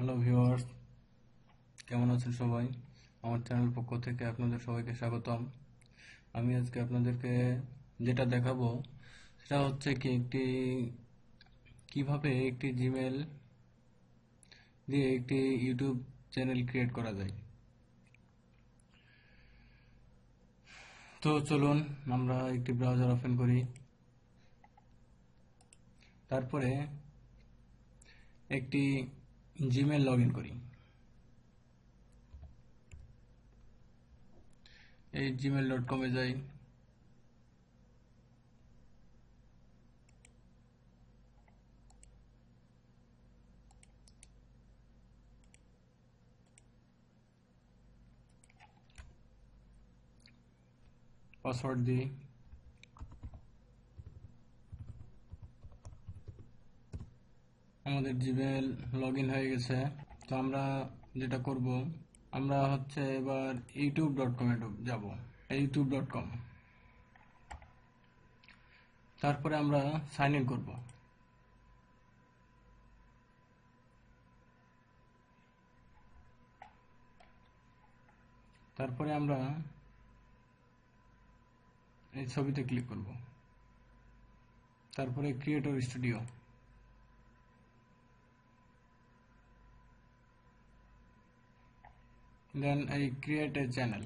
Hello viewers, কেমন আছেন সবাই? আমার চ্যানেল পক্ষ থেকে আপনাদের সবাইকে স্বাগতম। আমি আজকে আপনাদেরকে যেটা দেখাবো সেটা হচ্ছে কিভাবে একটি জিমেল দিয়ে একটি ইউটিউব চ্যানেল ক্রিয়েট করা যায়। তো চলুন আমরা একটি ব্রাউজার ওপেন করি, তারপরে একটি জিমেল লগ ইন করি। এই gmail.com-এ যাই। পাসওয়ার্ড দিই। আমাদের জিমেল লগ ইন হয়ে গেছে। তো আমরা যেটা করব, আমরা হচ্ছে এবার youtube.com-এ যাব। youtube.com, তারপরে আমরা সাইন ইন করব। তারপরে আমরা এই ছবিতে ক্লিক করব, তারপরে ক্রিয়েটর স্টুডিও, দেন এই ক্রিয়েট এ চ্যানেল।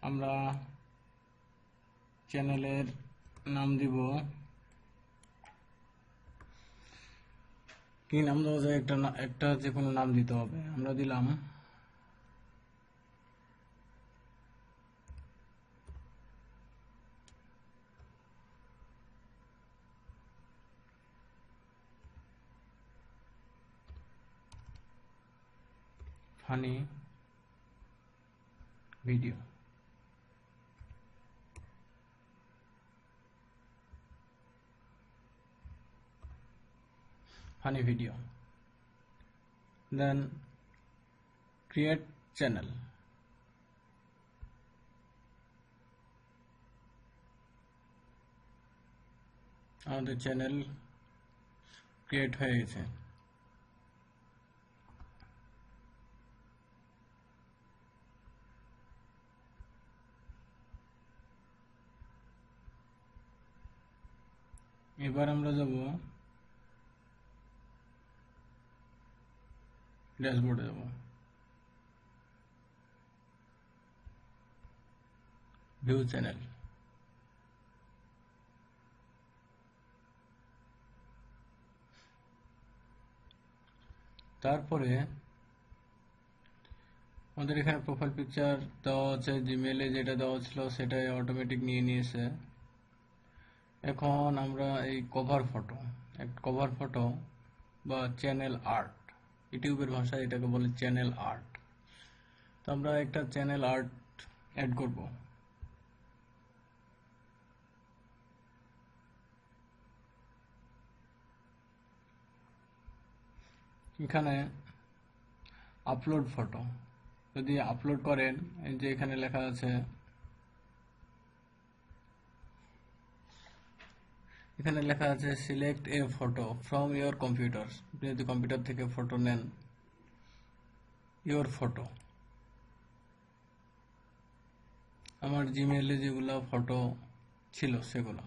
আমরা চ্যানেলের নাম দিব, কি নাম দেওয়া যায়? একটা যে কোনো নাম দিতে হবে। আমরা দিলাম ফানি ভিডিও। ফানি ভিডিও, দেন ক্রিয়েট চ্যানেল। আমাদের চ্যানেল ক্রিয়েট হয়ে গেছে। এবার আমরা যাব ড্যাশবোর্ডে, যাব ভিউ চ্যানেল। তারপরে আমাদের এখানে প্রোফাইল পিকচার দেওয়া আছে, জিমেলে যেটা দেওয়া ছিল সেটাই অটোমেটিক নিয়ে নিয়েছে। এখন আমরা এই কভার ফটো বা চ্যানেল আর্ট, ইউটিউবের ভাষায় এটাকে বলে চ্যানেল আর্ট। তো আমরা একটা চ্যানেল আর্ট অ্যাড করব। এখানে আপলোড ফটো, যদি আপলোড করেন, এই যে এখানে লেখা আছে, এখানে লেখা আছে select A photo from your computer. আপনি যদি কম্পিউটার থেকে ফটো নেন, ইয়োর ফটো। আমার জিমেইলে যেগুলো ফটো ছিল সেগুলো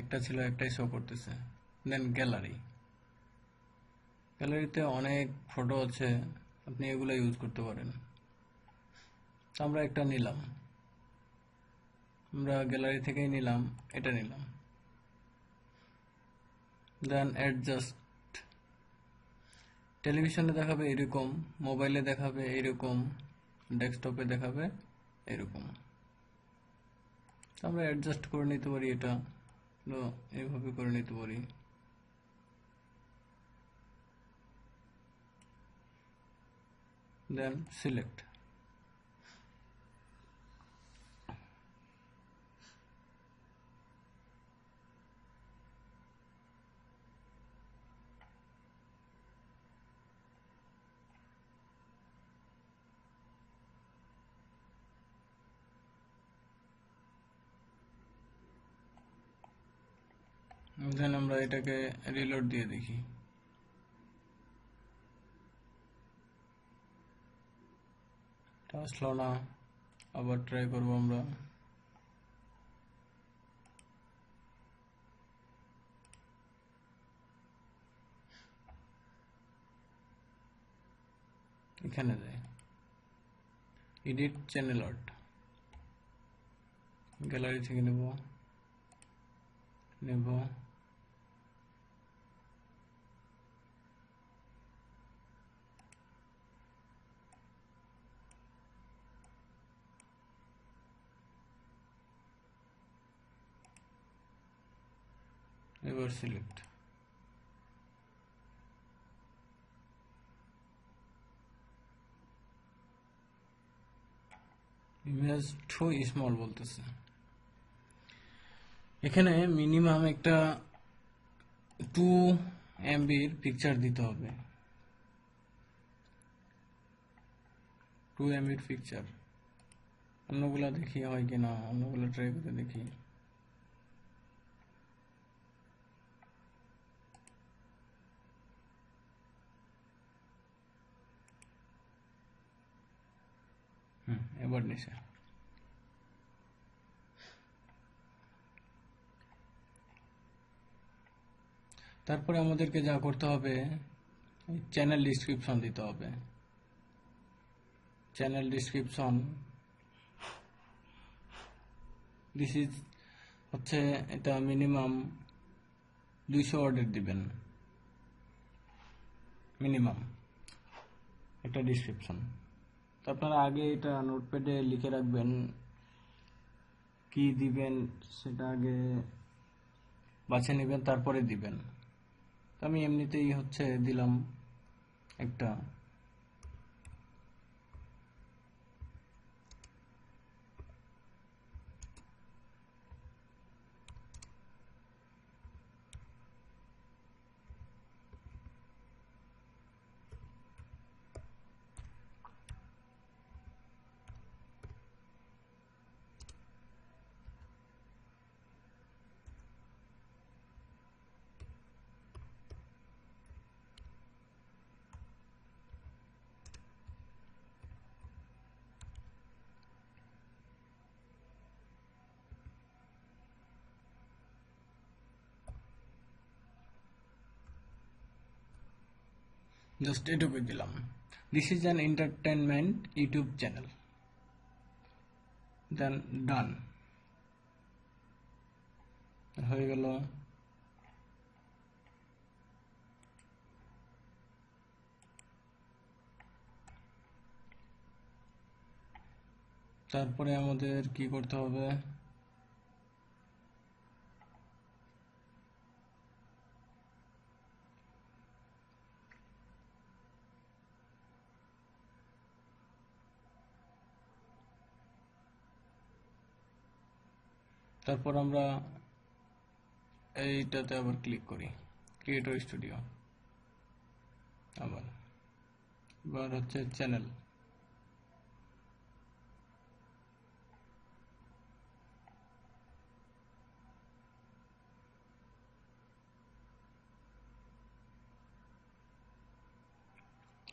একটা ছিল, একটাই শো করতেছে। দেন গ্যালারিতে অনেক ফটো আছে, আপনি এগুলো ইউজ করতে পারেন। তো আমরা একটা নিলাম, আমরা গ্যালারি থেকেই নিলাম, এটা নিলাম। দেন অ্যাডজাস্ট। টেলিভিশনে দেখাবে এরকম, মোবাইলে দেখাবে এরকম, ডেস্কটপে দেখাবে এরকম। আমরা অ্যাডজাস্ট করে নিতে পারি, এটা এইভাবে করে নিতে পারি। দেন সিলেক্ট। দেন আমরা এটাকে রিলোড দিয়ে দেখি। আসলো না, আবার ট্রাই করবো আমরা। এখানে যাই, এডিট চ্যানেল আর্ট, গ্যালারি থেকে নেব এবার সিলেক্ট। ইমেজ টু স্মল বলতেছে। এখানে মিনিমাম একটা 2 MBর পিকচার দিতে হবে, 2 MBর পিকচার। অন্যগুলা দেখি হয় কিনা, অন্যগুলা ট্রাই করে দেখি। এবার নিচে তারপরে আমাদেরকে যা করতে হবে, চ্যানেল ডিসক্রিপশন দিতে হবে। চ্যানেল ডিসক্রিপশন দিস ইজ হচ্ছে, এটা মিনিমাম 200 ওয়ার্ডের দিবেন, মিনিমাম একটা ডিসক্রিপশন। তো আপনারা আগে এটা নোটপ্যাডে লিখে রাখবেন, কি দিবেন সেটা আগে বাছে নেবেন, তারপরে দিবেন। তো আমি এমনিতেই হচ্ছে দিলাম একটা। জাস্ট এটুকুই দিলাম, this is an entertainment YouTube channel, then done হয়ে গেল। তারপরে আমাদের কি করতে হবে, তারপর আমরা এইটাতে আবার ক্লিক করি, ক্রিয়েটর স্টুডিও। আবার এবার হচ্ছে চ্যানেল,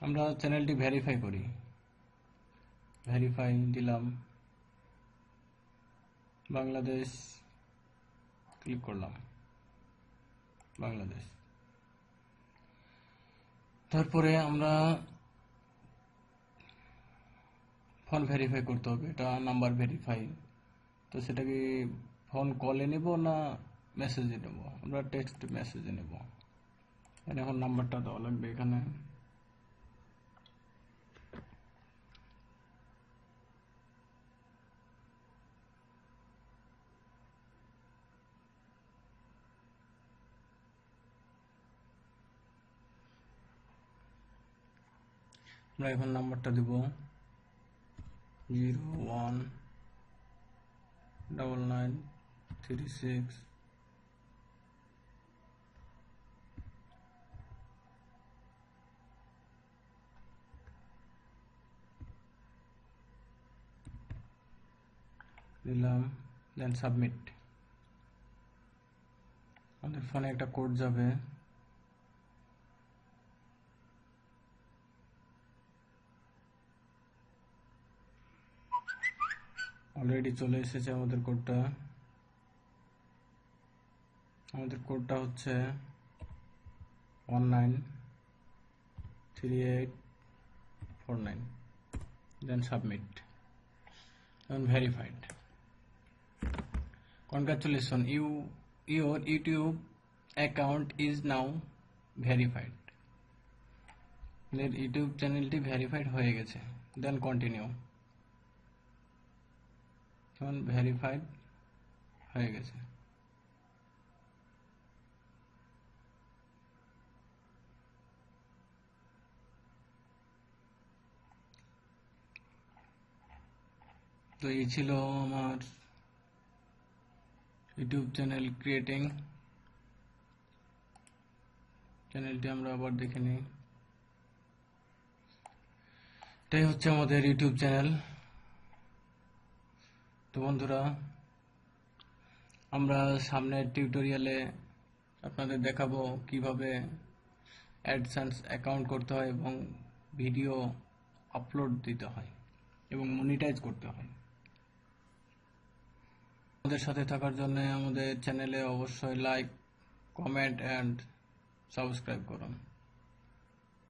আমরা চ্যানেলটি ভেরিফাই করি, ভেরিফাই দিলাম, বাংলাদেশ ক্লিক করলাম, বাংলাদেশ। তারপরে আমরা ফোন ভেরিফাই করতে হবে, এটা নাম্বার ভেরিফাই। তো সেটা কি ফোন কলে নেব না মেসেজে নেব? আমরা টেক্সট মেসেজে নেব। এখন নাম্বারটা দেওয়া লাগবে এখানে। আমরা এখন নাম্বারটা দেব 019936। দিলাম, দেন সাবমিট। আমাদের ফোনে একটা কোড যাবে, অলরেডি চলে এসেছে আমাদের কোডটা। আমাদের কোডটা হচ্ছে 193849, then submit, then verified. Congratulations, your YouTube account is now verified. YouTube চ্যানেলটি ভেরিফাইড হয়ে গেছে, দেন কন্টিনিউ। এখন ভেরিফাইড হয়ে গেছে। তো এই ছিল আমার ইউটিউব চ্যানেল ক্রিয়েটিং। চ্যানেলটি আমরা আবার দেখে নিই। এটাই হচ্ছে আমাদের ইউটিউব চ্যানেল। তো বন্ধুরা, আমরা সামনের টিউটোরিয়ালে আপনাদের দেখাবো কিভাবে অ্যাডসেন্স অ্যাকাউন্ট করতে হয় এবং ভিডিও আপলোড দিতে হয় এবং মনিটাইজ করতে হয়। আমাদের সাথে থাকার জন্য আমাদের চ্যানেলে অবশ্যই লাইক, কমেন্ট অ্যান্ড সাবস্ক্রাইব করুন।